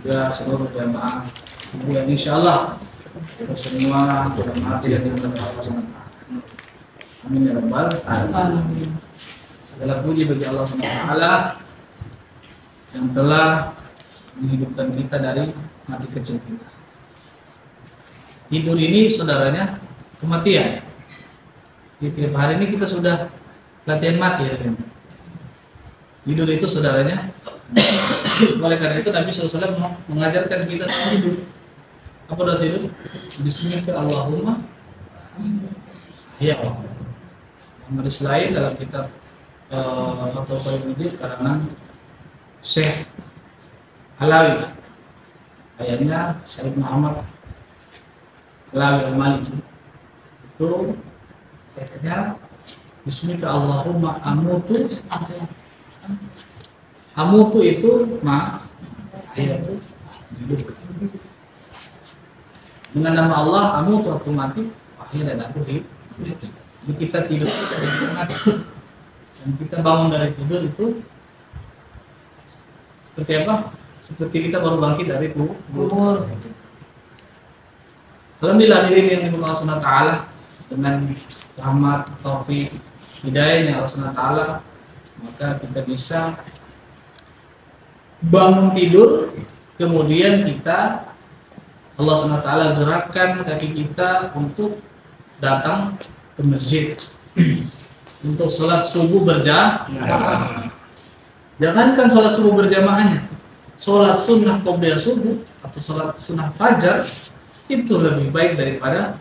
juga seluruh jamaah yang insyaallah kita semua bermati dan dimuliakan Allah SWT. Amin ya rabbal alamin. Segala puji bagi Allah SWT yang telah menghidupkan kita dari mati kecil kita. Tidur ini saudaranya kematian. Di tiap hari ini kita sudah latihan mati ya. Tidur itu saudaranya. Oleh karena itu Nabi SAW mengajarkan kita tidur. Apa udah tidur? Bismika Allahumma ya Allah. Hadis lain dalam kitab Fathul Qadir karangan Syekh Alawi, ayatnya Syekh Muhammad Alawi Al-Maliki itu ayatnya Bismika Allahumma amutu. Amutu itu ayat itu hidup. Dengan nama Allah amutu aku mati, wahya dan aku hidup. Jadi kita tidur kita mati. Dan kita bangun dari tidur itu seperti apa? Seperti kita baru bangkit dari kubur. Alhamdulillah diri yang dimurkai Allah SWT dengan rahmat, taufik, hidayahnya Allah SWT, maka kita bisa bangun tidur, kemudian kita Allah SWT gerakkan kaki kita untuk datang ke masjid untuk sholat subuh berjamaah. Jangankan sholat subuh berjamaahnya, sholat sunnah qobliyah subuh atau sholat sunnah fajar itu lebih baik daripada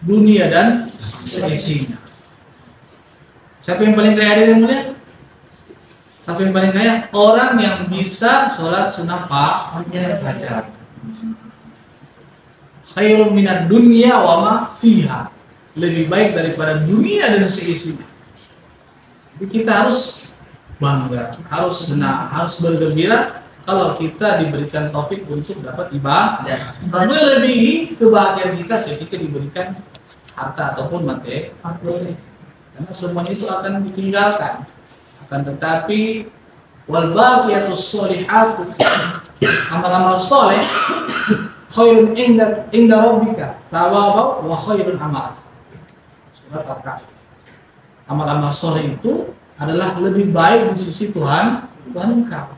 dunia dan seisinya. Siapa yang paling kaya hari yang mulia? Siapa yang paling kaya? Orang yang bisa sholat sunnah fajar. Khairun minad dunya wa ma fiha. Lebih baik daripada dunia dan seisinya. Jadi kita harus bangga, harus senang, harus bergembira kalau kita diberikan taufik untuk dapat ibadah. Melebihi kebahagiaan kita ketika diberikan harta ataupun materi. Karena semuanya itu akan ditinggalkan. Akan tetapi wal baqiyatus sholihatu, amal-amal soleh khairun inda rabbika thawaban wa khairun amal. Surat Al-Kahfi. Amal-amal soleh itu adalah lebih baik di sisi Tuhan engkau.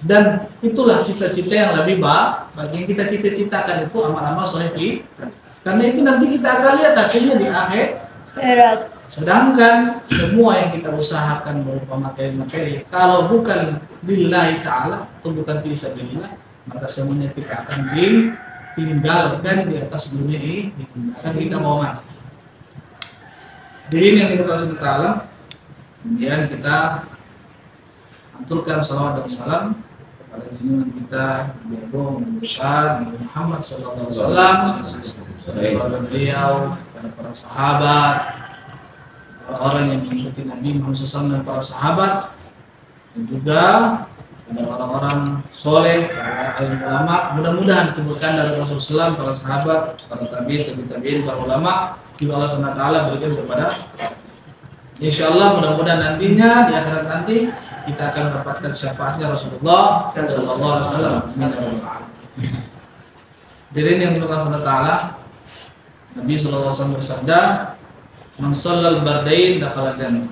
Dan itulah cita-cita yang lebih baik bagi yang kita cita-citakan itu amal-amal soleh kita. Karena itu nanti kita akan lihat hasilnya di akhirat. Sedangkan semua yang kita usahakan berupa materi-materi, kalau bukan lillahi ta'ala atau bukan fisabilillah, maka semuanya kita akan ditinggalkan di atas dunia ini, akan kita mau mati. Jadi ini yang kita Allah Ta'ala. Kemudian kita aturkan salawat dan salam kepada junjungan kita Nabi Agung besar Nabi Muhammad sallallahu alaihi wasallam, kepada beliau, kepada para sahabat, orang yang mengikuti Nabi Muhammad SAW dan para sahabat, dan juga ada orang-orang soleh, para alim ulama. Mudah-mudahan keberkahan dari Rasulullah SAW, para sahabat, para tabi'in, para ulama juga Allah SWT berikan kepada. Insyaallah mudah-mudahan nantinya di akhirat nanti kita akan mendapatkan syafaatnya Rasulullah Sallallahu Alaihi Wasallam. Dari ini yang Allah SWT, Nabi Sallallahu Alaihi Wasallam bersabda, "Man shallal bardain dakhala jannah."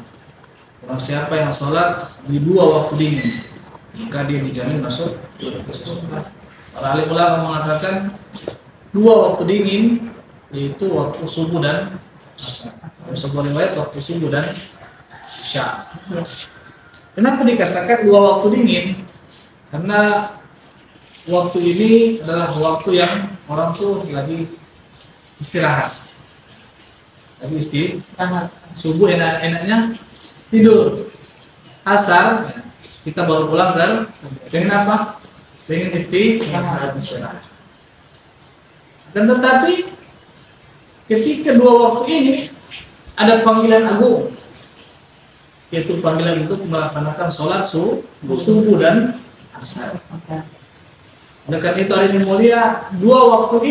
Orang siapa yang sholat di dua waktu dingin, maka dia dijamin masuk surga. Para alim ulama mengatakan dua waktu dingin yaitu waktu subuh dan asar. Sebuah riwayat waktu subuh dan isya. Kenapa dikatakan dua waktu dingin? Karena waktu ini adalah waktu yang orang tuh lagi istirahat. Lagi istirahat. Subuh enaknya tidur. Asar kita baru pulang kan? Pengen apa? Pengen istirahat. Dan tetapi ketika dua waktu ini ada panggilan agung, yaitu panggilan untuk melaksanakan sholat subuh dan asar. Oleh karena itu hari ini mulia, dua waktu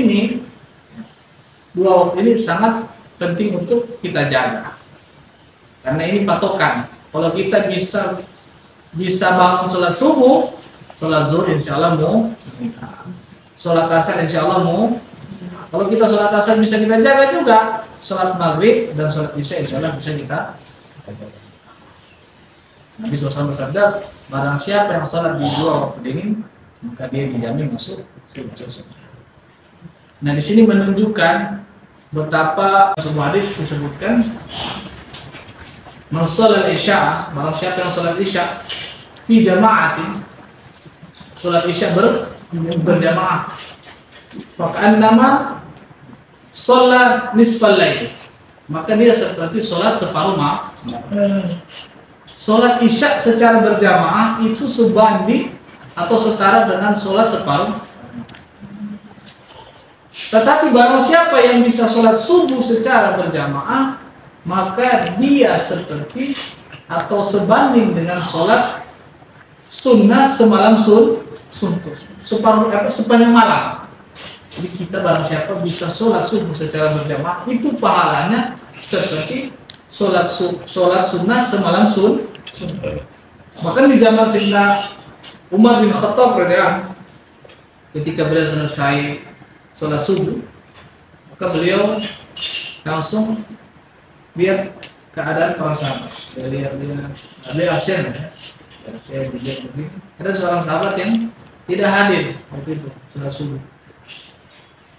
ini sangat penting untuk kita jaga. Karena ini patokan. Kalau kita bisa bangun sholat subuh, sholat zuhur insya Allah mau, sholat asar insya Allah mau. Kalau kita sholat asar bisa kita jaga juga, sholat maghrib dan sholat isya insya Allah bisa kita jaga. Nabi SAW bersabda, barang siapa yang sholat di dua waktu dingin, maka dia dijamin masuk surga. Nah di sini menunjukkan betapa sebuah hadis disebutkan, man sholal isya, barang siapa yang sholat isya fi jama'atin, sholat isya berjamaah, maka nama sholat nisfal lail, maka dia seperti sholat separuh malam. Sholat isya secara berjamaah itu sebanding atau setara dengan sholat separuh. Tetapi barang siapa yang bisa sholat subuh secara berjamaah, maka dia seperti atau sebanding dengan sholat sunnah semalam suntuk, sepanjang malam. Jadi kita barang siapa bisa sholat subuh secara berjamaah, itu pahalanya seperti sholat sunnah semalam suntuk. Bahkan di zaman Sayyidina Umar bin Khattab radhiyallahu, ketika beliau selesai sholat subuh, maka beliau langsung lihat keadaan para sahabat. Lihat ada absen ya. Ada seorang sahabat yang tidak hadir waktu itu sholat subuh.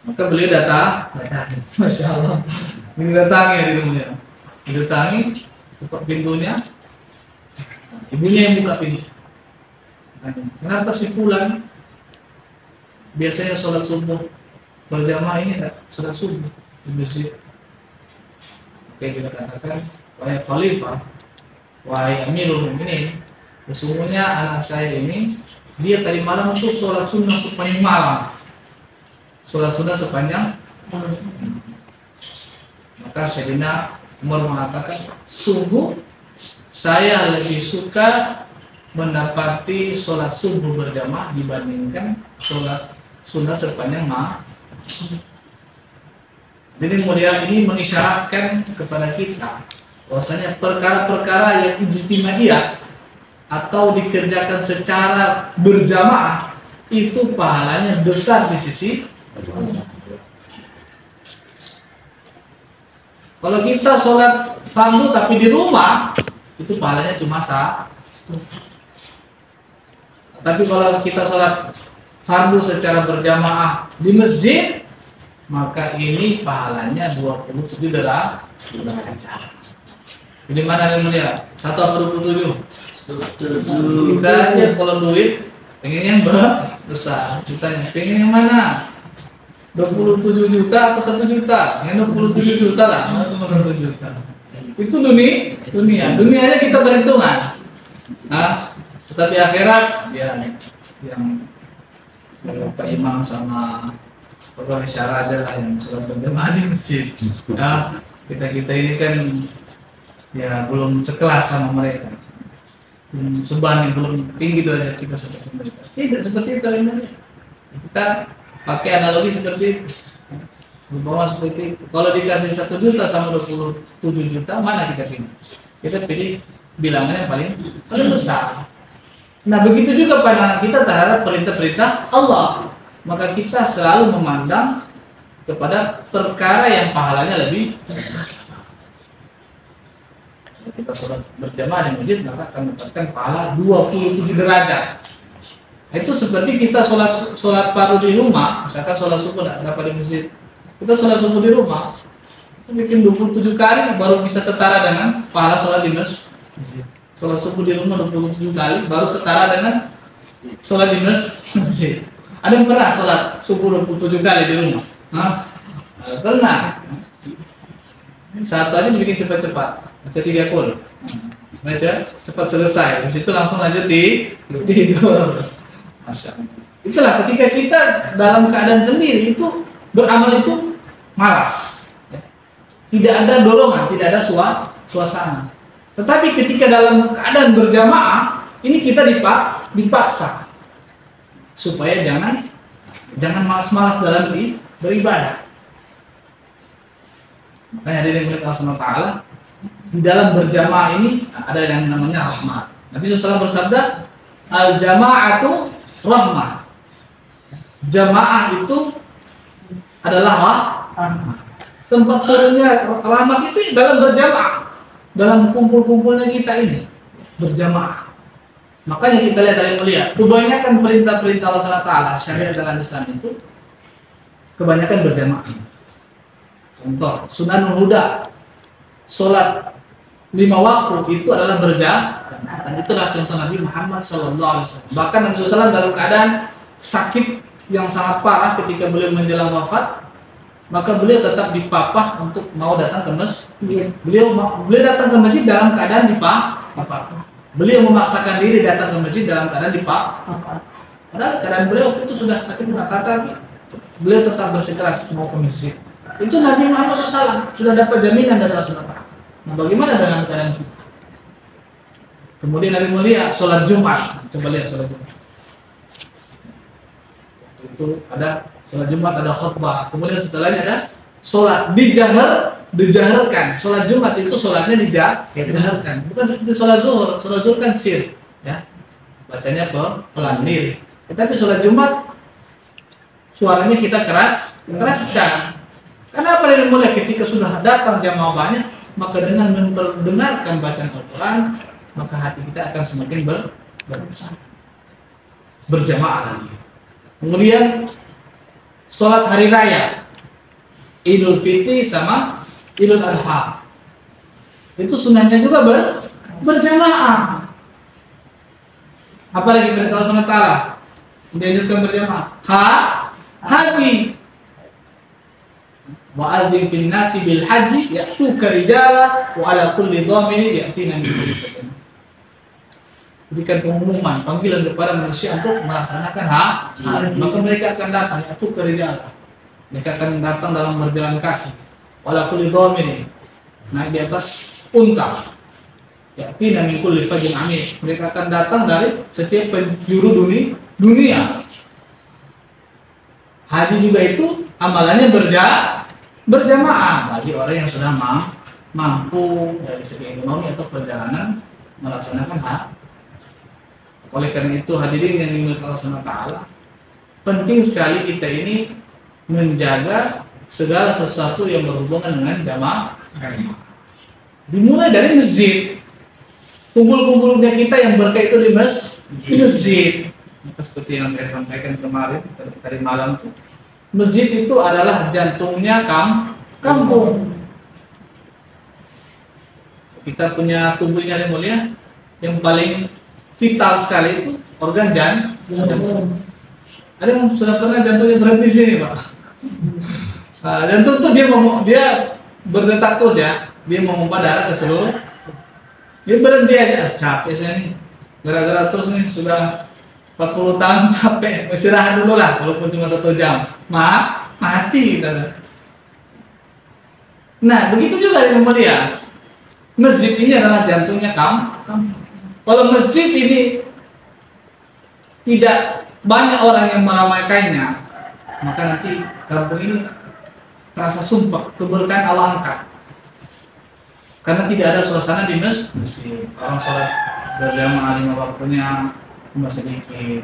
Maka beliau datangi. Masya Allah. Ini datangi di rumahnya. Didatangi, buka pintunya. Ibunya yang buka pintu. Kenapa si fulan biasanya sholat subuh berjamaah ini enggak sholat subuh di masjid? Oke, kita katakan, wahai khalifah, wahai amirul mukminin, sesungguhnya anak saya ini dia tadi malam itu sholat sunnah sepanjang malam. Sholat sunnah sepanjang malam. Maka Sayyidina Umar mengatakan, sungguh saya lebih suka mendapati sholat subuh berjamaah dibandingkan sholat sunnah sepanjang malam. Jadi mulia ini mengisyaratkan kepada kita bahwasanya perkara-perkara yang ijtimaiyah atau dikerjakan secara berjamaah itu pahalanya besar di sisi Allah. Kalau kita sholat fardu tapi di rumah, itu pahalanya cuma satu. Tapi kalau kita sholat fardu secara berjamaah di masjid, maka ini pahalanya 27 derajat. Ini mana yang mulia? 1 atau 27? Kita aja kalau duit pengen yang besar. Kita pengen yang mana? 27 juta atau 1 juta? Yang 27 juta lah, cuma 1 juta. Itu dunianya kita berhitungan. Nah, tetapi akhirat ya yang Pak Imam sama pegawai syara aja lah yang sholat berjamaah di masjid. Nah, kita ini kan ya belum sekelas sama mereka, sebanding belum tinggi derajat kita seperti mereka. Tidak seperti itu ini. Kita pakai analogi seperti itu. Bahwa seperti itu. Kalau dikasih 1 juta sama 27 juta, mana kita pilih? Kita pilih bilangan yang paling besar. Nah begitu juga pandangan kita terhadap perintah-perintah Allah. Maka kita selalu memandang kepada perkara yang pahalanya lebih. Kita sholat berjamaah di masjid, maka akan mendapatkan pahala 27 derajat. Itu seperti kita sholat fardu di rumah, misalkan sholat subuh tidak dapat di masjid. Kita sholat subuh di rumah, kita bikin 27 kali baru bisa setara dengan pahala sholat di masjid. Sholat subuh di rumah 27 kali baru setara dengan sholat di masjid. Ada yang pernah sholat subuh 27 kali di rumah? Pernah. Satu aja bikin cepat-cepat, baca 3 kul, baca cepat selesai. Habis itu langsung lanjut tidur. Masya Allah. Itulah ketika kita dalam keadaan sendiri itu beramal itu malas, tidak ada dorongan, tidak ada suasana. Tetapi ketika dalam keadaan berjamaah, ini kita dipaksa supaya jangan malas-malas dalam beribadah. Makanya hadirin milik Allah SWT, di dalam berjamaah ini ada yang namanya rahmat. Nabi SAW bersabda, al-jama'atu rahmah. Jamaah itu adalah rahmah. Tempat turunnya rahmat itu dalam berjamaah, dalam kumpul-kumpulnya kita ini berjamaah. Makanya kita lihat dari mulia, kebanyakan perintah-perintah Allah SWT, syariat dalam Islam itu kebanyakan berjamaah. Contoh, Sunanul Huda, sholat 5 waktu itu adalah berjamaah, dan itulah contoh Nabi Muhammad SAW. Bahkan Nabi SAW dalam keadaan sakit yang sangat parah ketika beliau menjelang wafat, maka beliau tetap dipapah untuk mau datang ke masjid. Beliau datang ke masjid dalam keadaan dipapah. Beliau memaksakan diri datang ke masjid dalam keadaan dipapah. Padahal keadaan beliau waktu itu sudah sakit tapi beliau tetap bersikeras mau ke masjid. Itu Nabi Muhammad SAW sudah dapat jaminan dari Rasulullah. Nah, bagaimana dengan keadaan kita? Kemudian Nabi mulia sholat Jumat. Coba lihat sholat Jumat. Itu ada sholat Jumat, ada khutbah. Kemudian setelahnya ada sholat dijaharkan. Sholat Jumat itu sholatnya dijaharkan, bukan seperti sholat zuhur. Sholat zuhur kan sir, ya, bacanya pelan diri. Tetapi sholat Jumat suaranya kita keraskan. Karena apa? Dari mulai ketika sudah datang jamaah banyak, maka dengan mendengarkan bacaan Al-Quran, maka hati kita akan semakin berkesan. Berjamaah lagi. Kemudian sholat hari raya Idul Fitri sama Idul Adha, itu sunnahnya juga berjamaah. Apalagi perintah Allah SWT dianjurkan berjamaah. Haji, wa'adzim fin nasi bil haji ya'tuka rijala wa ala kulli dhamiri ya'tina min kulli fajr. Berikan pengumuman, panggilan kepada manusia untuk melaksanakan haji. Maka mereka akan datang, yaitu ke rijal. Mereka akan datang dalam berjalan kaki. Wala kulli dhamir, naik di atas unta. Ya'tina min kulli fajrin amir. Mereka akan datang dari setiap penjuru dunia. Haji juga itu amalannya berjamaah bagi orang yang sudah mampu dari segi ekonomi atau perjalanan melaksanakan haji. Oleh karena itu hadirin yang dimuliakan Allah SWT, penting sekali kita ini menjaga segala sesuatu yang berhubungan dengan jamaah. Dimulai dari masjid. Kumpul-kumpulnya kita yang berkah itu di masjid. Seperti yang saya sampaikan kemarin tadi malam itu, masjid itu adalah jantungnya kampung. Kita punya tubuhnya yang mulia, yang paling vital sekali itu organ jantung. Ada yang sudah pernah jantungnya berhenti di sini, Pak? Jantung tuh dia berdetak terus ya, dia memompa darah ke seluruh. Dia berhenti aja, capek saya nih, gara-gara terus nih sudah 40 tahun capek, istirahat dulu lah, walaupun cuma 1 jam, mati. Nah, begitu juga yang mulia. Masjid ini adalah jantungnya kamu. Kalau masjid ini tidak banyak orang yang meramaikannya, maka nanti kampung ini terasa sumpah, keberkahan Allah angkat. Karena tidak ada suasana di masjid. Orang sholat berjamaah 5 waktunya cuma sedikit.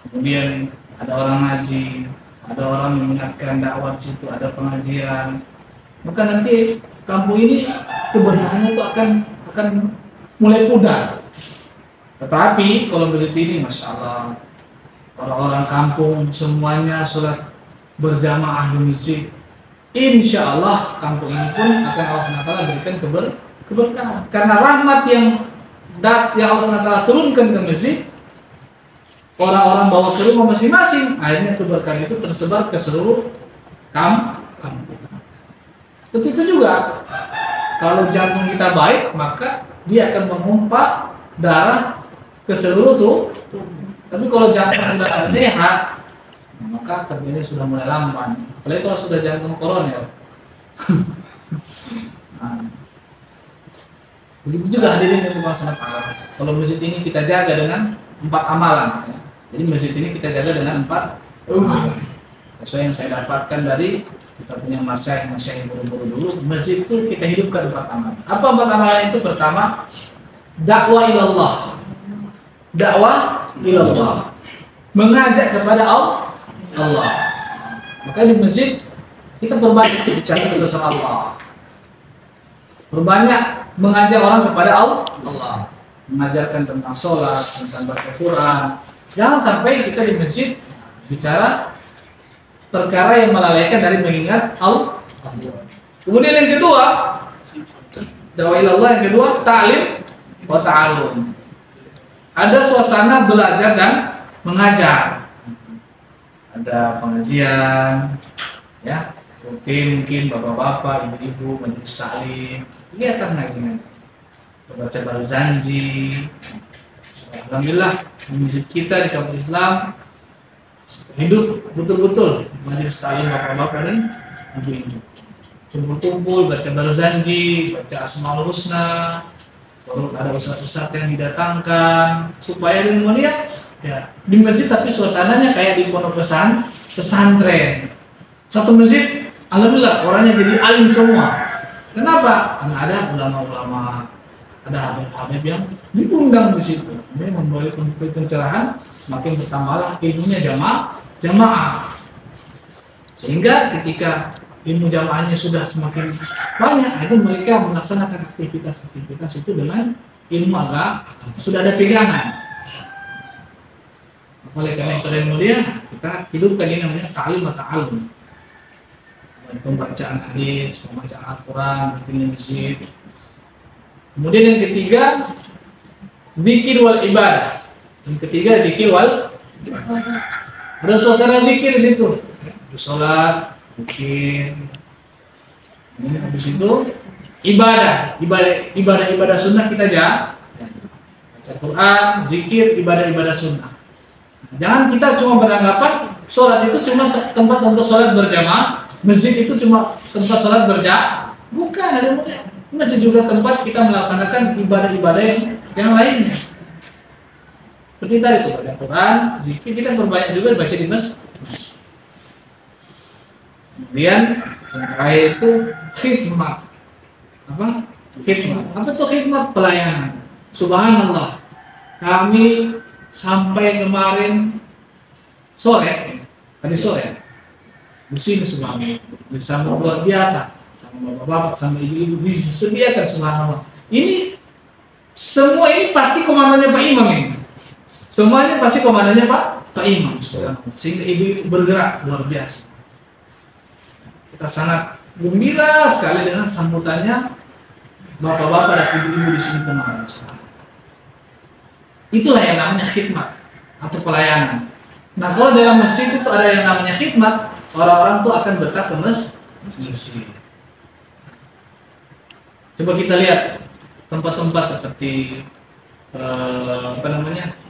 Kemudian ada orang ngaji, ada orang mengingatkan dakwah di situ, ada pengajian. Maka nanti kampung ini keberkahannya itu akan mulai pudar. Tetapi kalau masjid ini, masya Allah, orang-orang kampung semuanya sholat berjamaah di masjid, insya Allah kampung ini pun akan Allah SWT berikan keberkahan. Karena rahmat yang Allah SWT turunkan ke masjid, orang-orang bawa ke rumah masing-masing, akhirnya keberkahan itu tersebar ke seluruh kampung. Begitu juga kalau jantung kita baik, maka dia akan memompa darah ke seluruh tubuh. Tapi kalau jantung sudah sehat, maka kerjanya sudah mulai lamban. Apalagi kalau sudah jantung koroner. Begitu juga hadirin yang dimaksudkan. Kalau masjid ini kita jaga dengan 4 amalan. Jadi masjid ini kita jaga dengan 4 amalan. Sesuai yang saya dapatkan dari kita punya masyayikh buru-buru dulu, masjid itu kita hidupkan 4 amalan. Apa 4 amalan itu? Pertama, dakwah ilallah. Dakwah ilallah. mengajak kepada Allah. Maka di masjid kita berbanyak bicara bersama Allah, berbanyak mengajak orang kepada Allah, mengajarkan tentang sholat, tentang baca Quran. Jangan sampai kita di masjid bicara perkara yang melalaikan dari mengingat Allah. Kemudian yang kedua, dakwah ilallah, yang kedua ta'lim wa ta'alum. Ada suasana belajar dan mengajar. Ada pengajian, ya, rutin mungkin bapak-bapak, ibu-ibu, majelis taklim, kelihatan lagi baca barzanji. Alhamdulillah di masjid kita di kampus Islam hidup betul-betul majelis taklim bapak-bapak dan ibu-ibu. Kumpul-kumpul baca barzanji, baca Asmaul Husna, baru ada ustaz-ustaz yang didatangkan supaya dia ya di masjid tapi suasananya kayak di pondok pesantren. Satu masjid alhamdulillah orangnya jadi alim semua. Kenapa? Karena ada ulama-ulama, ada habib-habib yang diundang di situ. Ini memberi pencerahan, makin bertambahlah ilmunya jamaah. Sehingga ketika ilmu jamaahnya sudah semakin banyak, itu mereka melaksanakan aktivitas itu dengan ilmu agama, sudah ada pegangan. Oleh karena itu dan mulia, kita hidupkan ini namanya ta'lim wa ta'alum. Pembacaan hadis, pembacaan Al-Quran, di masjid. Kemudian yang ketiga, zikir wal ibadah. Yang ketiga, zikir wal ibadah. Ada suasana zikir di situ. Sholat, zikir. Habis itu ibadah sunnah kita aja. Baca Quran, zikir, ibadah sunnah. Jangan kita cuma beranggapan sholat itu cuma tempat untuk sholat berjamaah, masjid itu cuma tempat sholat berjamaah. Bukan, ada masjid juga tempat kita melaksanakan ibadah-ibadah yang lainnya. Seperti tadi itu baca Quran, zikir, kita berbanyak juga baca di masjid. Kemudian yang terakhir itu khidmat. Apa? Khidmat. Apa itu khidmat? Pelayanan. Subhanallah. Kami sampai kemarin sore, tadi sore, di sini suami bersama luar biasa, sama bapak-bapak, sama ibu-ibu disediakan subhanallah. Ini semua ini pasti komandannya Pak Imam ini. Semuanya pasti komandannya Pak Imam. Sehingga ibu bergerak luar biasa. Kita sangat gembira sekali dengan sambutannya bapak-bapak dan ibu-ibu di sini kemarin. Itulah yang namanya khidmat atau pelayanan. Nah, kalau dalam masjid itu ada yang namanya khidmat, orang-orang tuh akan betah ke masjid. Coba kita lihat tempat-tempat seperti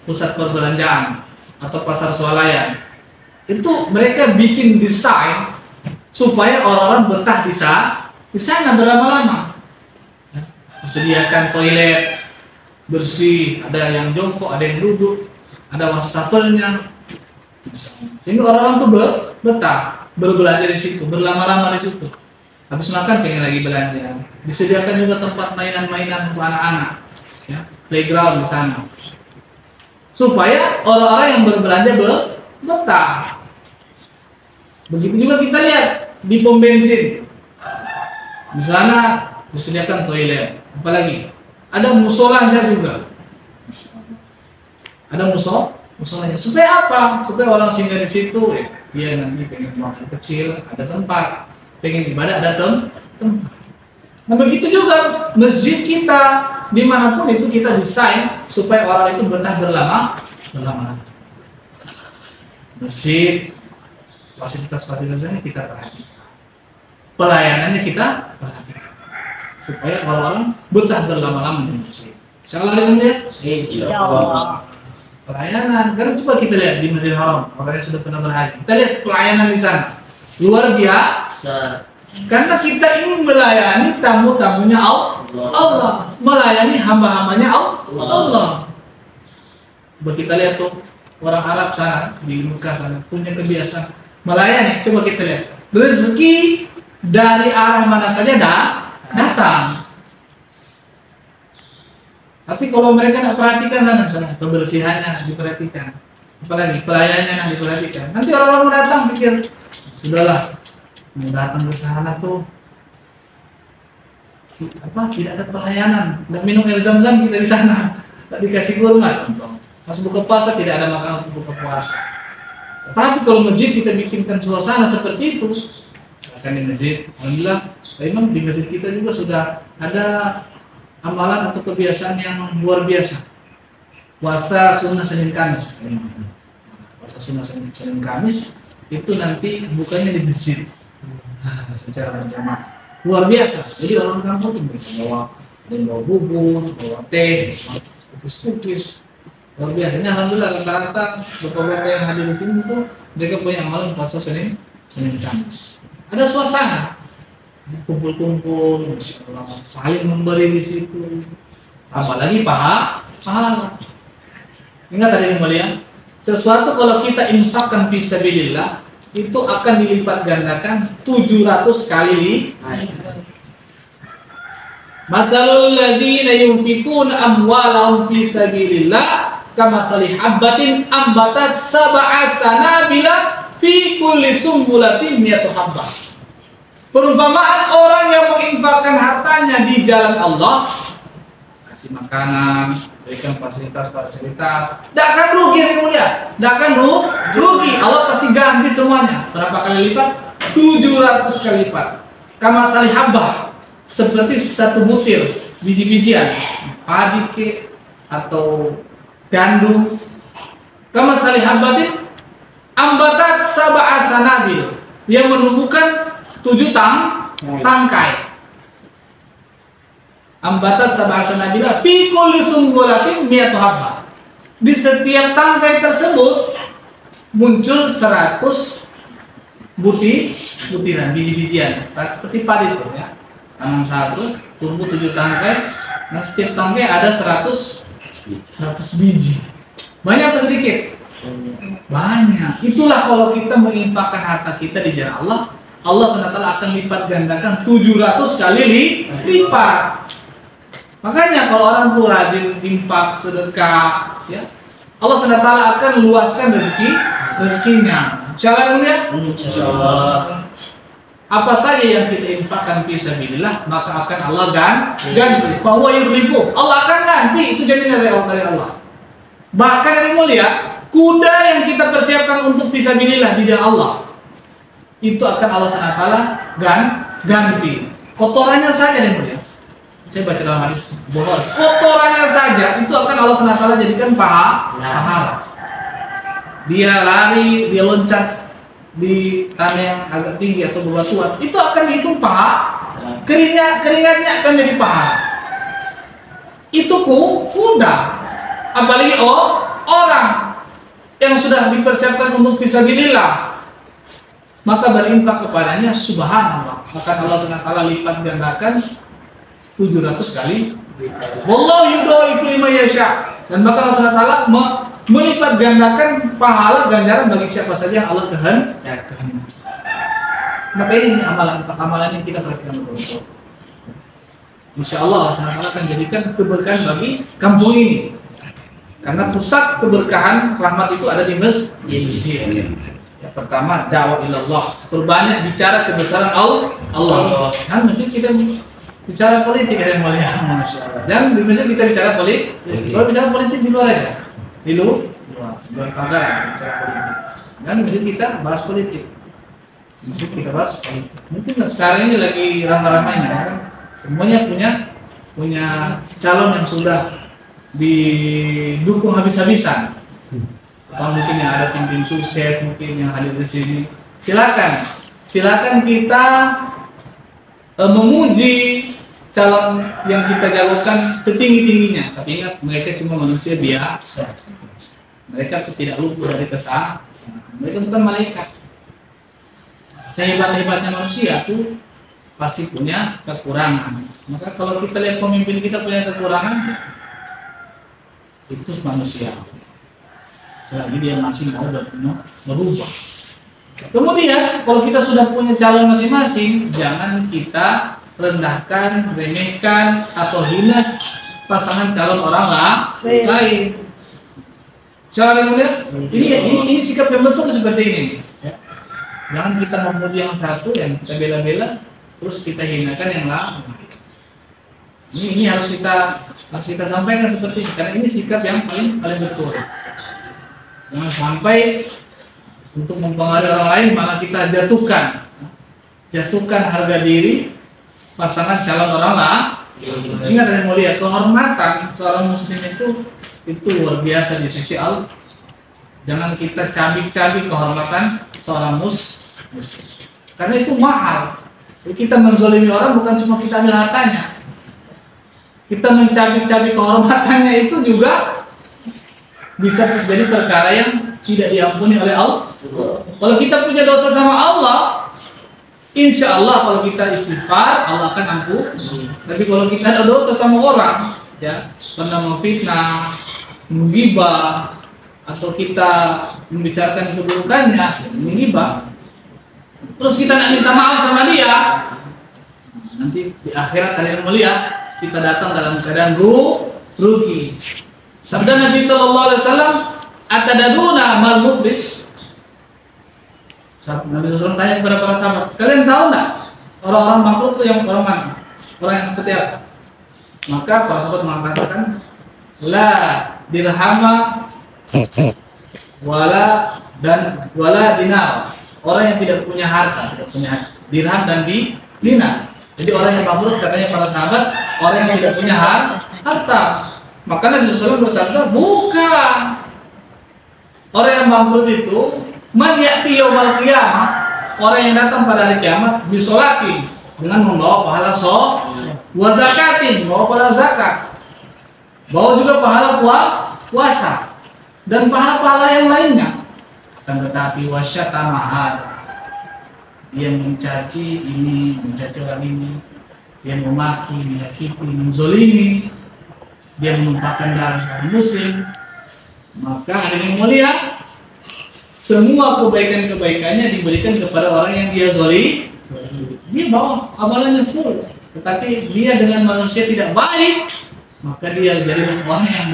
pusat perbelanjaan atau pasar swalayan. Itu mereka bikin desain supaya orang-orang betah di sana berlama-lama. Disediakan toilet bersih, ada yang jongkok, ada yang duduk, ada wastafelnya, sehingga orang-orang tuh betah berbelanja di situ, berlama-lama di situ. Habis makan pengen lagi belanja. Disediakan juga tempat mainan-mainan untuk anak-anak, ya, playground di sana, supaya orang-orang yang berbelanja betah. Begitu juga kita lihat di pom bensin, di sana disediakan toilet, apalagi ada musolanya juga. Ada musolanya. Supaya apa? Supaya orang singgah di situ, dia nanti pengen makan kecil, ada tempat. Pengen ibadah, ada tempat. Nah begitu juga masjid kita, dimanapun itu kita desain supaya orang itu betah berlama. Masjid, fasilitas-fasilitasnya kita perhatikan. Pelayanannya kita perhatikan. Supaya orang-orang betah berlama-lama di masjid. Insyaallah ya. Insyaallah. Pelayanan, karena coba kita lihat di Masjidil Haram, orang yang sudah pernah berhaji. Kita lihat pelayanan di sana. Luar biasa. Karena kita ingin melayani tamu-tamunya Allah, melayani hamba-hambanya Allah. Coba kita lihat tuh orang Arab sana di Mekah sana punya kebiasaan melayani. Coba kita lihat. Rezeki dari arah mana saja datang. Tapi kalau mereka nggak perhatikan sana, misalnya kebersihannya diperhatikan, apalagi pelayanannya yang diperhatikan. Nanti orang-orang mau datang pikir, sudahlah, mau datang ke sana tuh tidak ada pelayanan, tidak minum air zam-zam kita di sana, tidak dikasih kurma contoh. Pas buka puasa tidak ada makanan untuk buka puasa. Tapi kalau masjid kita bikinkan suasana seperti itu, misalkan di masjid, alhamdulillah, memang di masjid kita juga sudah ada amalan atau kebiasaan yang luar biasa. Puasa sunnah Senin Kamis. Puasa sunnah Senin Kamis itu nanti bukanya di masjid secara berjamaah. Luar biasa. Jadi orang kampung itu bawa bubur, bawa teh, kukis. Luar biasanya alhamdulillah rata-rata beberapa yang hadir di sini tuh mereka punya amalan puasa Senin Kamis. Ada suasana kumpul-kumpul, saling memberi di situ. Apalagi pahala. Ingat tadi yang mulia, sesuatu kalau kita infakkan fisabilillah itu akan dilipat gandakan 700 kali lipat. Matsalul ladzina yunfikuna amwalahum fisabilillah kamatsali habbatin ambatat sab'a sanabila fi kulli sumbulatin mi'atu habbah. Perumpamaan orang yang menginfakkan hartanya di jalan Allah, kasih makanan, berikan fasilitas, tidak akan rugi yang mulia, tidak akan rugi. Allah pasti ganti semuanya. Berapa kali lipat? 700 kali lipat. Kama tali habbah, seperti satu butir biji-bijian, padi ke atau gandum. Kama tali habbatin ambatat sab'a sanabil, yang menumbuhkan 7 tangkai. Ambatat sab'a sanabila fi kulli sumbulatin mi'atu habbah. Di setiap tangkai tersebut muncul 100 butiran biji-bijian seperti padi itu ya. Tanam satu tumbuh 7 tangkai. Nah setiap tangkai ada 100 biji. Banyak apa sedikit? Banyak. Itulah kalau kita menginfakkan harta kita di jalan Allah, Allah SWT akan lipat gandakan 700 kali lipat. Makanya kalau orang tuh rajin infak, sedekah, ya Allah SWT akan luaskan rezekinya. Insyaallah ya. Insyaallah. Apa saja yang kita infakkan fisabilillah maka akan Allah ganti. Fa huwa yukhlifu. Allah akan ganti, itu jaminan dari Allah. Bahkan yang mulia, kuda yang kita persiapkan untuk fisabilillah di jalan Allah, itu akan Allah SWT ganti. Kotorannya saja yang mulia. Saya baca dalam hadis Bukhari, kotorannya saja itu akan Allah SWT jadikan pahala. Dia lari, dia loncat di tanah yang agak tinggi atau bebatuan, itu akan dihitung pahala. Keringatnya akan jadi pahala. Itu kuda. Apalagi orang yang sudah dipersiapkan untuk fisabilillah, maka berinfak kepadanya subhanallah, maka Allah SWT lipat gandakan 700 kali. Wallahu yudha'ifu liman yasha. Dan maka Allah SWT melipat gandakan pahala ganjaran bagi siapa saja yang Allah kehendaki. Maka ini amalan yang kita perhatikan betul-betul. Insya Allah Allah SWT akan jadikan keberkahan bagi kampung ini. Karena pusat keberkahan rahmat itu ada di masjid. Yang pertama dakwah ilallah, perbanyak bicara kebesaran Allah. Kan masjid kita bicara politik yang mulia, masya Allah. Dan di masjid kita bicara politik. Kalau bicara politik di luar aja, di luar pagar bicara politik. Dan di masjid kita bahas politik. Masjid kita bahas politik. Mungkin sekarang ini lagi ramai-ramainya, kan? Semuanya punya calon yang sudah didukung habis-habisan. Atau mungkin yang ada tim sukses, mungkin yang hadir di sini. Silakan kita memuji calon yang kita jagokan setinggi-tingginya. Tapi ingat, mereka cuma manusia biasa. Mereka tidak luput dari kesalahan. Mereka bukan malaikat. Sehebat-hebatnya manusia itu pasti punya kekurangan. Maka kalau kita lihat pemimpin kita punya kekurangan, itu manusia. Selagi dia masih mau berubah. Kemudian kalau kita sudah punya calon masing-masing, jangan kita rendahkan, remehkan atau hina pasangan calon orang lain. Saudara yang mulia, ini sikap yang betul seperti ini. Ya. Jangan kita memuji yang satu, yang kita bela-bela, terus kita hinakan yang lain. Ini harus kita sampaikan seperti ini, karena ini sikap yang paling betul. Jangan sampai untuk mempengaruhi orang lain malah kita jatuhkan harga diri pasangan calon orang lain. Ingat yang mulia, kehormatan seorang muslim itu luar biasa di sisi Allah. Jangan kita cabik-cabik kehormatan seorang muslim, karena itu mahal. Kita menzalimi orang bukan cuma kita ambil hartanya, kita mencabik-cabik kehormatannya itu juga bisa terjadi perkara yang tidak diampuni oleh Allah. Kalau kita punya dosa sama Allah, insya Allah kalau kita istighfar, Allah akan ampuni. Tapi kalau kita ada dosa sama orang, ya, pernah memfitnah, menggibah, atau kita membicarakan keburukannya, menggibah, terus kita nak minta maaf sama dia, nanti di akhirat kalian melihat kita datang dalam keadaan rugi. Sabda Nabi Sallallahu Alaihi Wasallam, "Atadaduna mal muflis?" Nabi SAW tanya kepada para sahabat, kalian tahu nggak orang-orang bangkrut itu yang orang mana? Orang yang seperti apa? Maka para sahabat mengatakan, la dirhama wala dinar. Orang yang tidak punya harta, tidak punya dirham dan dinar. Jadi orang yang bangkrut katanya para sahabat, orang yang tidak punya harta. Maka Nabi SAW bersabda, bukan. Orang yang bangkrut itu man ya'ti yaumal qiyamah, orang yang datang pada hari kiamat bisolati, dengan membawa pahala wa zakatin, bawa pahala zakat, bawa juga pahala puasa dan pahala-pahala yang lainnya. Akan tetapi wasyatamahat, dia mencaci ini, mencaci orang ini, dia memaki, menyakiti, menzolimi, dia menumpahkan darah seorang muslim, maka hari ini mulia, semua kebaikan-kebaikannya diberikan kepada orang yang dia zolimi. Dia bawa amalannya full, tetapi dia dengan manusia tidak baik, maka dia jadi orang yang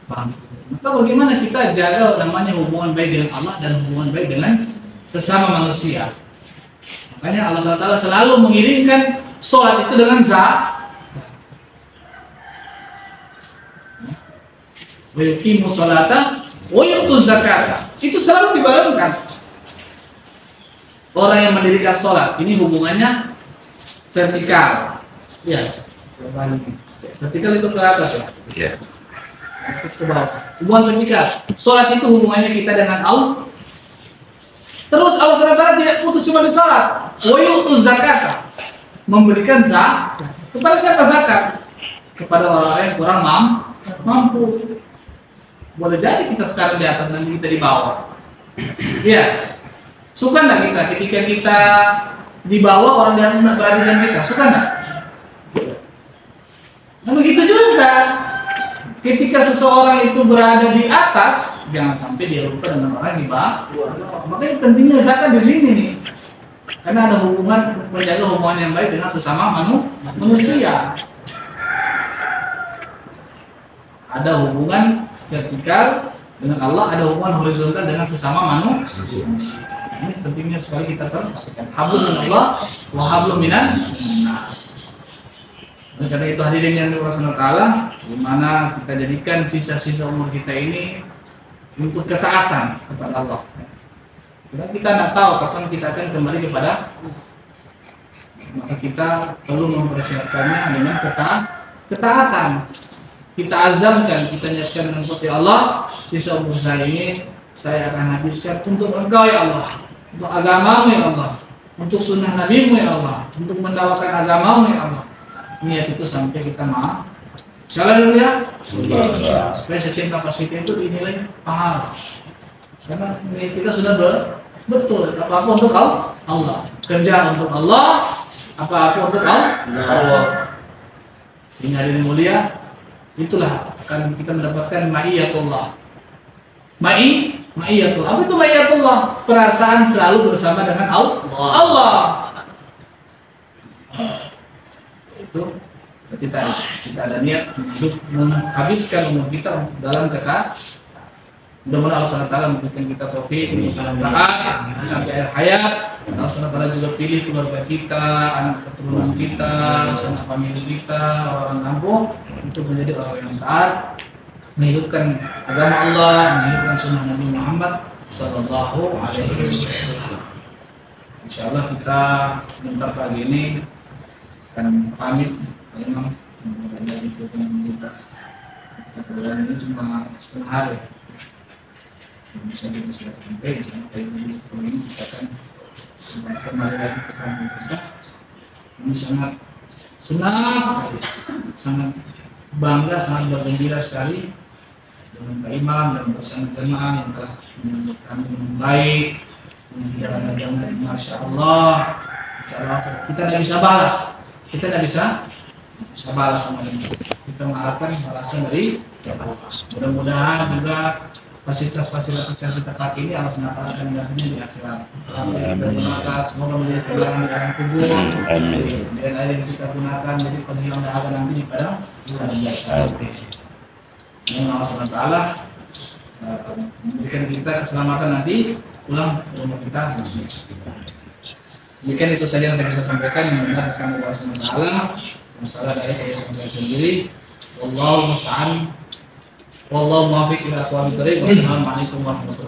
bangkrut. Maka bagaimana kita jaga namanya hubungan baik dengan Allah dan hubungan baik dengan sesama manusia? Makanya Allah SWT selalu mengiringkan sholat itu dengan zakat. Wa yuqimu sholata wa yu'tu zakata. Itu selalu dibarengkan. Orang yang mendirikan sholat ini hubungannya vertikal. Ya, vertikal itu ke atas ya. Iya. Atas ke bawah. Hubungan vertikal. Sholat itu hubungannya kita dengan Allah. Terus Allah SWT tidak putus cuma di sholat. Wa yu'tu zakata. Memberikan zakat. Kepada siapa zakat? Kepada orang yang kurang mampu. Boleh jadi kita sekarang di atas dan kita di bawah. Iya. Suka enggak kita ketika kita di bawah orang di atas tidak berada dengan kita? Suka enggak? Nah begitu juga ketika seseorang itu berada di atas, jangan sampai dia lupa dengan orang di bawah. Makanya pentingnya zakat di sini nih. Karena ada hubungan, menjaga hubungan yang baik dengan sesama manusia. Ada hubungan vertikal dengan Allah, ada hubungan horizontal dengan sesama manusia. Ini pentingnya sekali kita perhatikan. Hablum minallah wa hablum minan nas. Karena itu hadirin yang dirahmati Allah, di mana kita jadikan sisa-sisa umur kita ini untuk ketaatan kepada Allah. Karena kita tidak tahu kapan kita akan kembali kepada, maka kita perlu mempersiapkannya dengan ketaatan. Kita azamkan, kita niatkan dengan ya Allah, sisa umur saya ini saya akan habiskan untuk Engkau ya Allah, untuk agamamu ya Allah, untuk sunnah nabimu ya Allah, untuk mendawakan agamamu ya Allah. Niat itu sampai kita maaf. Insyaallah dulu ya. Supaya setiap kapasitas itu dinilai pahala. Karena niat kita sudah betul. Apa-apa untuk Allah. Kerja untuk Allah, apa-apa untuk Allah. Sehingga hari ini mulia, itulah akan kita mendapatkan ma'iyatullah. Ma'iyatullah. Apa itu ma'iyatullah? Perasaan selalu bersama dengan Allah. Itu kita ada niat untuk menghabiskan umur kita dalam kata. Mudah-mudahan Allah SWT memberikan kita taufik untuk salam taat sampai akhir hayat. Allah SWT juga pilih keluarga kita, anak keturunan kita, sanak famili kita, orang kampung untuk menjadi orang yang taat, menghidupkan agama Allah, menghidupkan sunnah Nabi Muhammad Sallallahu Alaihi Wasallam. Insyaallah kita sebentar pagi ini akan pamit. Memang dari kita ini cuma setengah hari. Bisa kita sudah sampai ini kita akan kembali lagi ke kampung kita. Kami sangat senang sekali, sangat bangga, sangat bergembira sekali dengan Pak Imam dan bersama jemaah yang telah menyambut kami dengan baik, menjalankan agama. Masya Allah, kita tidak bisa balas, kita tidak bisa balas sama ini. Kita mengharapkan balasan dari Allah. Mudah-mudahan juga fasilitas-fasilitas yang kita pakai ini Allah SWT akan menggantinya di akhirat. Semoga menjadi pegangan di dalam kubur. Dan air yang kita gunakan jadi penghilang dahaga nanti di padang biasa. Allah SWT memberikan kita keselamatan nanti pulang ke rumah kita. Demikian itu saja yang saya bisa sampaikan. Yang benar akan Allah SWT. Yang salah dari saya sendiri. Wallahu musta'an. Wallahu muwaffiq ila aqwamit thoriq. Wassalamualaikum warahmatullahi wabarakatuh.